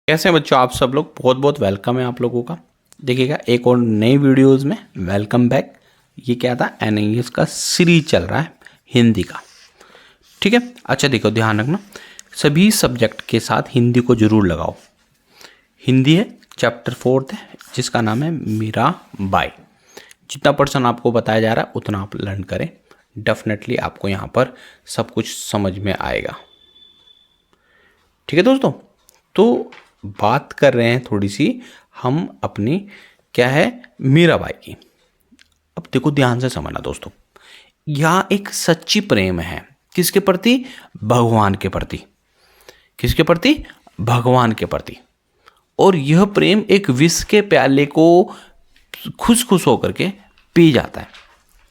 कैसे हैं बच्चों आप सब लोग। बहुत बहुत वेलकम है आप लोगों का। देखिएगा एक और नई वीडियोस में वेलकम बैक। ये क्या था, एनआईएस का सीरीज चल रहा है हिंदी का। ठीक है, अच्छा देखो ध्यान रखना, सभी सब्जेक्ट के साथ हिंदी को जरूर लगाओ। हिंदी है चैप्टर 4 है जिसका नाम है मीराबाई। जितना पर्सन आपको बताया जा रहा है उतना आप लर्न करें, डेफिनेटली आपको यहाँ पर सब कुछ समझ में आएगा। ठीक है दोस्तों, तो बात कर रहे हैं थोड़ी सी हम अपनी क्या है मीराबाई की। अब देखो ध्यान से समझना दोस्तों, यह एक सच्ची प्रेम है किसके प्रति, भगवान के प्रति। किसके प्रति, भगवान के प्रति। और यह प्रेम एक विष के प्याले को खुश खुश होकर के पी जाता है।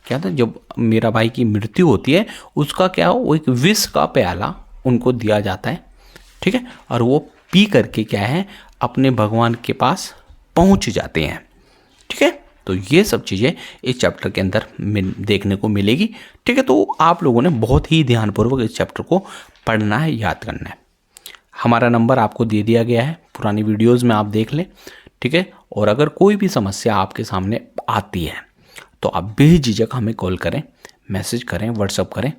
क्या था, जब मीराबाई की मृत्यु होती है उसका क्या हो, वो एक विष का प्याला उनको दिया जाता है। ठीक है, और वो पी करके क्या है अपने भगवान के पास पहुंच जाते हैं। ठीक है, तो ये सब चीज़ें इस चैप्टर के अंदर देखने को मिलेगी। ठीक है, तो आप लोगों ने बहुत ही ध्यानपूर्वक इस चैप्टर को पढ़ना है, याद करना है। हमारा नंबर आपको दे दिया गया है, पुरानी वीडियोज़ में आप देख लें। ठीक है, और अगर कोई भी समस्या आपके सामने आती है तो आप बेझिझक हमें कॉल करें, मैसेज करें, व्हाट्सअप करें।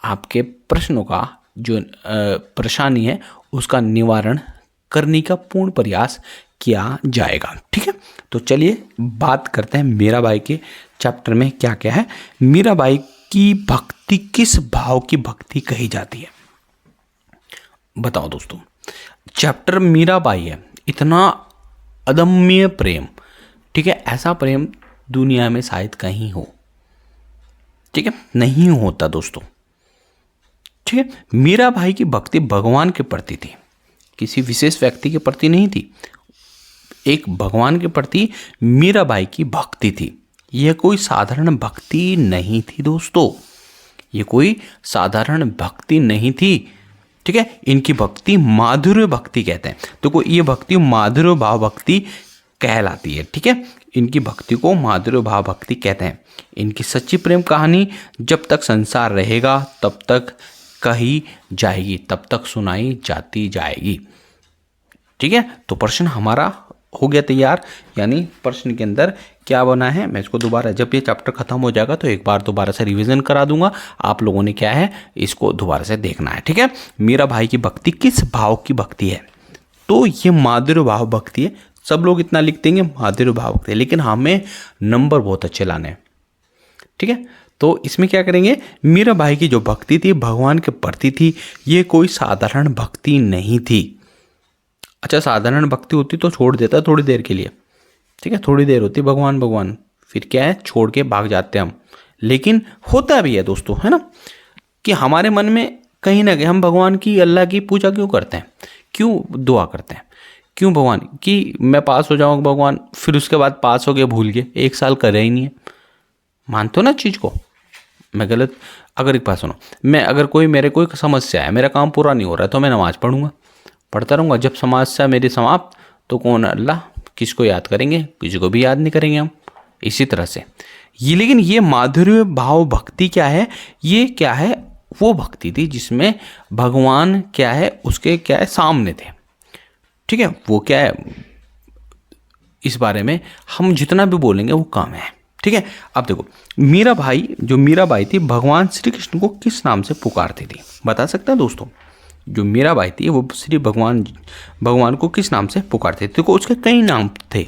आपके प्रश्नों का जो परेशानी है उसका निवारण करने का पूर्ण प्रयास किया जाएगा। ठीक है, तो चलिए बात करते हैं मीराबाई के चैप्टर में क्या क्या है। मीराबाई की भक्ति किस भाव की भक्ति कही जाती है, बताओ दोस्तों। चैप्टर मीराबाई है, इतना अदम्य प्रेम। ठीक है, ऐसा प्रेम दुनिया में शायद कहीं हो। ठीक है, नहीं होता दोस्तों। ठीक है, मीराबाई की भक्ति भगवान के प्रति थी, किसी विशेष व्यक्ति के प्रति नहीं थी। एक भगवान के प्रति मीराबाई की भक्ति थी। यह कोई साधारण भक्ति नहीं थी दोस्तों, यह कोई साधारण भक्ति नहीं थी। ठीक है, इनकी भक्ति माधुर्य भक्ति कहते हैं। तो ये भक्ति माधुर्य भाव भक्ति कहलाती है। ठीक है, इनकी भक्ति को माधुर्य भाव भक्ति कहते हैं। इनकी सच्ची प्रेम कहानी जब तक संसार रहेगा तब तक कही जाएगी, तब तक सुनाई जाती जाएगी। ठीक है, तो प्रश्न हमारा हो गया तैयार। यानी प्रश्न के अंदर क्या बना है, मैं इसको दोबारा जब ये चैप्टर खत्म हो जाएगा तो एक बार दोबारा से रिवीजन करा दूंगा। आप लोगों ने क्या है इसको दोबारा से देखना है। ठीक है, मीराबाई की भक्ति किस भाव की भक्ति है, तो ये माधुर्य भाव भक्ति है। सब लोग इतना लिख देंगे माधुर्य भाव भक्ति, लेकिन हमें नंबर बहुत अच्छे लाने हैं। ठीक है, तो इसमें क्या करेंगे, मीराबाई की जो भक्ति थी भगवान के प्रति थी, ये कोई साधारण भक्ति नहीं थी। अच्छा, साधारण भक्ति होती तो छोड़ देता थोड़ी देर के लिए। ठीक है, थोड़ी देर होती भगवान भगवान, फिर क्या है छोड़ के भाग जाते हम। लेकिन होता भी है दोस्तों, है ना, कि हमारे मन में कहीं ना कहीं हम भगवान की, अल्लाह की पूजा क्यों करते हैं, क्यों दुआ करते हैं, क्यों भगवान कि मैं पास हो जाऊँ भगवान, फिर उसके बाद पास हो गए भूल गए, 1 साल करे ही नहीं है। मानते हो ना चीज़ को, मैं गलत, अगर एक बात सुनो, मैं अगर मेरे कोई समस्या है, मेरा काम पूरा नहीं हो रहा है तो मैं नमाज़ पढ़ूंगा, पढ़ता रहूँगा। जब समस्या मेरी समाप्त तो कौन, अल्लाह, किसको याद करेंगे, किसी को भी याद नहीं करेंगे हम। इसी तरह से ये, लेकिन ये माधुर्य भाव भक्ति क्या है, ये क्या है, वो भक्ति थी जिसमें भगवान क्या है उसके क्या है सामने थे। ठीक है, वो क्या है इस बारे में हम जितना भी बोलेंगे वो कम है। ठीक है, अब देखो मीराबाई थी भगवान श्री कृष्ण को किस नाम से पुकारती थी, बता सकते हैं दोस्तों। जो मीराबाई थी वो श्री भगवान को किस नाम से पुकारते थे। देखो उसके कई नाम थे,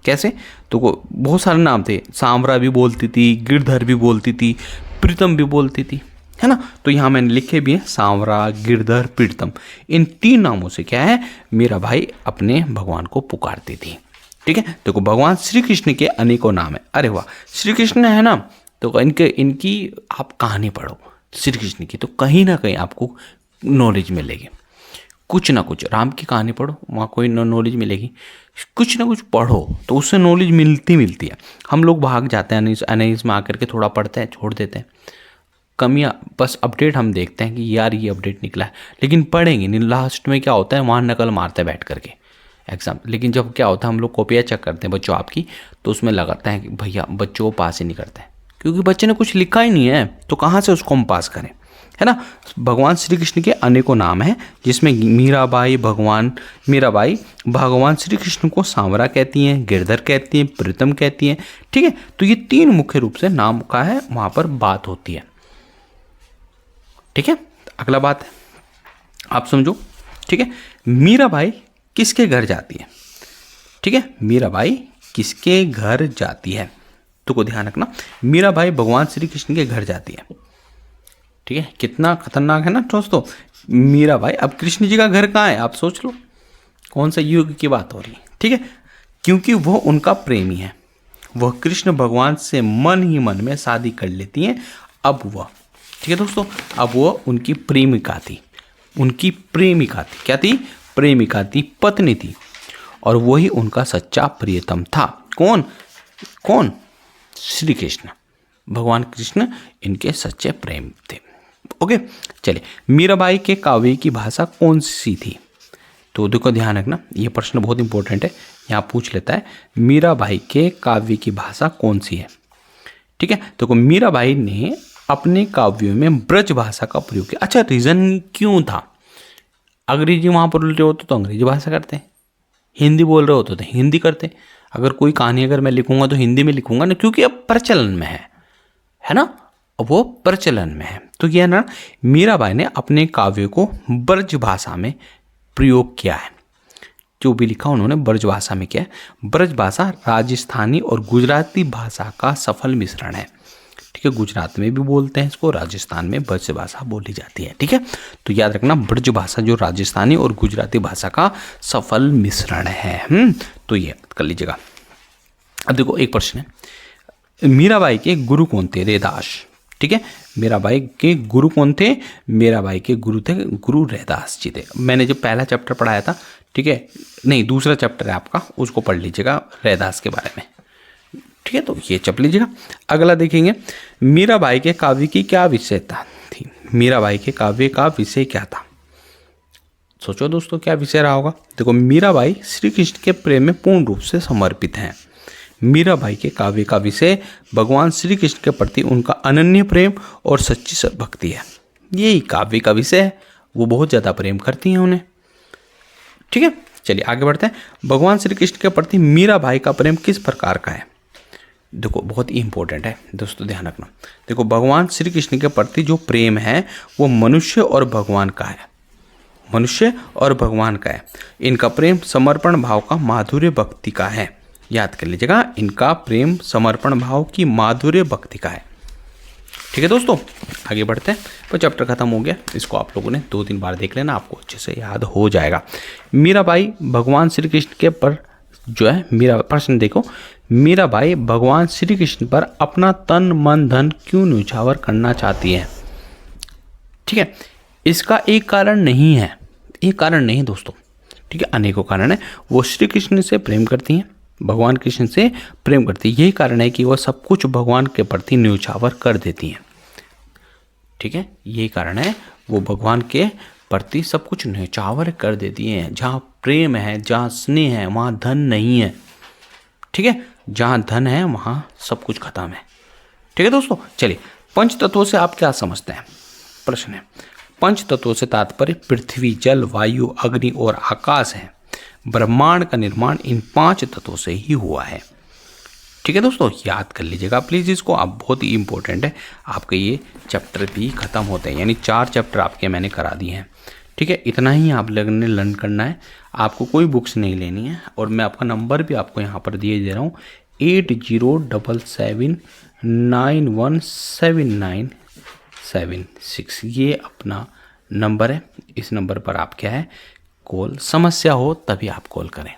कैसे, तो बहुत सारे नाम थे। सांवरा भी बोलती थी, गिरधर भी बोलती थी, प्रीतम भी बोलती थी, है ना। तो यहाँ मैंने लिखे भी हैं सांवरा, गिरधर, प्रीतम। इन 3 नामों से क्या है मीराबाई अपने भगवान को पुकारती थी। ठीक है, देखो भगवान श्री कृष्ण के अनेकों नाम है। अरे वाह, श्री कृष्ण है ना, तो इनकी आप कहानी पढ़ो श्री कृष्ण की, तो कहीं ना कहीं आपको नॉलेज मिलेगी। कुछ ना कुछ राम की कहानी पढ़ो, वहाँ कोई नॉलेज मिलेगी। कुछ ना कुछ पढ़ो तो उससे नॉलेज मिलती है। हम लोग भाग जाते हैं एनालिसिस में आकर के, थोड़ा पढ़ते हैं छोड़ देते हैं। कमियाँ बस अपडेट हम देखते हैं कि यार ये अपडेट निकला है, लेकिन पढ़ेंगे नहीं। लास्ट में क्या होता है, वहाँ नकल मारते हैं बैठ करके एग्जाम। लेकिन जब क्या होता है हम लोग कॉपियाँ चेक करते हैं बच्चों आपकी, तो उसमें लगाता है कि भैया बच्चों को पास ही नहीं करते हैं, क्योंकि बच्चे ने कुछ लिखा ही नहीं है, तो कहाँ से उसको हम पास करें। है ना। भगवान श्री कृष्ण के अनेकों नाम हैं, जिसमें मीराबाई भगवान श्री कृष्ण को सांवरा कहती हैं, गिरधर कहती हैं, प्रीतम कहती हैं। ठीक है, तो ये 3 मुख्य रूप से नाम का है, वहां पर बात होती है। ठीक है, अगला बात है, आप समझो। ठीक है, मीराबाई किसके घर जाती है? ठीक है, मीराबाई किसके घर जाती है? तो को ध्यान रखना, मीराबाई भगवान श्री कृष्ण के घर जाती है। ठीक है, कितना खतरनाक है ना दोस्तों। मीराबाई, अब कृष्ण जी का घर कहाँ है आप सोच लो, कौन सा युग की बात हो रही है। ठीक है, क्योंकि वह उनका प्रेमी है, वह कृष्ण भगवान से मन ही मन में शादी कर लेती हैं। अब वह, ठीक है दोस्तों, अब वह उनकी प्रेमिका थी, उनकी प्रेमिका थी, क्या थी? प्रेमिका थी, पत्नी थी, और वही उनका सच्चा प्रियतम था। कौन कौन? श्री कृष्ण, भगवान कृष्ण इनके सच्चे प्रेम थे। ओके, चलिए, मीराबाई के काव्य की भाषा कौन सी थी? तो देखो ध्यान रखना, ये प्रश्न बहुत इंपॉर्टेंट है, यहाँ पूछ लेता है मीराबाई के काव्य की भाषा कौन सी है। ठीक है, तो मीराबाई ने अपने काव्यों में ब्रज भाषा का प्रयोग किया। अच्छा, रीजन क्यों था? अंग्रेजी वहाँ पर बोल रहे होते तो अंग्रेजी भाषा करते, हिंदी बोल रहे होते तो हिंदी करते। अगर कोई कहानी अगर मैं लिखूंगा तो हिंदी में लिखूंगा ना, क्योंकि अब प्रचलन में है ना, वो प्रचलन में है। तो यह ना मीराबाई ने अपने काव्य को ब्रज भाषा में प्रयोग किया है, जो भी लिखा उन्होंने ब्रज भाषा में किया है। ब्रज भाषा राजस्थानी और गुजराती भाषा का सफल मिश्रण है। ठीक है, गुजरात में भी बोलते हैं इसको, राजस्थान में ब्रज भाषा बोली जाती है। ठीक है, तो याद रखना, ब्रज भाषा जो राजस्थानी और गुजराती भाषा का सफल मिश्रण है। तो ये कर लीजिएगा। अब देखो, एक प्रश्न है, मीराबाई के गुरु कौन थे? रैदास। ठीक है, मीराबाई के गुरु कौन थे? मीराबाई के गुरु थे गुरु रैदास जी थे। मैंने जो पहला चैप्टर पढ़ाया था, ठीक है, नहीं दूसरा चैप्टर है आपका, उसको पढ़ लीजिएगा रैदास के बारे में। ठीक है, तो ये चप लीजिएगा। अगला देखेंगे, मीराबाई के काव्य की क्या विशेषता थी? मीराबाई के काव्य का विषय क्या था? सोचो दोस्तों, क्या विषय रहा होगा? देखो, मीराबाई श्री कृष्ण के प्रेम में पूर्ण रूप से समर्पित हैं। मीराबाई के काव्य का विषय भगवान श्री कृष्ण के प्रति उनका अनन्य प्रेम और सच्ची भक्ति है। यही काव्य का विषय है, वो बहुत ज़्यादा प्रेम करती हैं उन्हें। ठीक है, चलिए आगे बढ़ते हैं। भगवान श्री कृष्ण के प्रति मीराबाई का प्रेम किस प्रकार का है? देखो, बहुत ही इंपॉर्टेंट है दोस्तों, ध्यान रखना। देखो, भगवान श्री कृष्ण के प्रति जो प्रेम है वो मनुष्य और भगवान का है, मनुष्य और भगवान का है। इनका प्रेम समर्पण भाव का माधुर्य भक्ति का है। याद कर लीजिएगा, इनका प्रेम समर्पण भाव की माधुर्य भक्ति का है। ठीक है दोस्तों, आगे बढ़ते हैं। तो चैप्टर खत्म हो गया, इसको आप लोगों ने 2-3 बार देख लेना, आपको अच्छे से याद हो जाएगा। मीराबाई भगवान श्री कृष्ण के पर जो है, मेरा प्रश्न देखो, मीराबाई भगवान श्री कृष्ण पर अपना तन मन धन क्यों न्यौछावर करना चाहती है? ठीक है, इसका एक कारण नहीं है, एक कारण नहीं दोस्तों। ठीक है, अनेकों कारण है। वो श्री कृष्ण से प्रेम करती हैं, भगवान कृष्ण से प्रेम करती है। यही कारण है कि वह सब कुछ भगवान के प्रति न्यौछावर कर देती हैं। ठीक है, यही कारण है, वो भगवान के प्रति सब कुछ न्यौछावर कर देती हैं। जहाँ प्रेम है, जहाँ स्नेह है, वहाँ धन नहीं है। ठीक है, जहाँ धन है वहाँ सब कुछ खत्म है। ठीक है दोस्तों, चलिए, पंच तत्वों से आप क्या समझते हैं? प्रश्न है, पंच तत्वों से तात्पर्य पृथ्वी, जल, वायु, अग्नि और आकाश है। ब्रह्मांड का निर्माण इन 5 तत्वों से ही हुआ है। ठीक है दोस्तों, याद कर लीजिएगा प्लीज़ इसको, आप बहुत ही इंपॉर्टेंट है। आपके ये चैप्टर भी खत्म होते हैं, यानी 4 चैप्टर आपके मैंने करा दिए हैं। ठीक है, इतना ही आप लोगों ने लर्न करना है, आपको कोई बुक्स नहीं लेनी है। और मैं आपका नंबर भी आपको यहाँ पर दिए दे रहा हूँ, 8077917976। ये अपना नंबर है। इस नंबर पर आप क्या है, कॉल, समस्या हो तभी आप कॉल करें।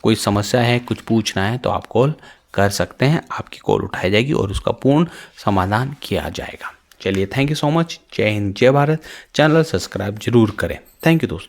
कोई समस्या है, कुछ पूछना है तो आप कॉल कर सकते हैं, आपकी कॉल उठाई जाएगी और उसका पूर्ण समाधान किया जाएगा। चलिए, थैंक यू सो मच। जय हिंद, जय भारत। चैनल सब्सक्राइब जरूर करें। थैंक यू दोस्तों।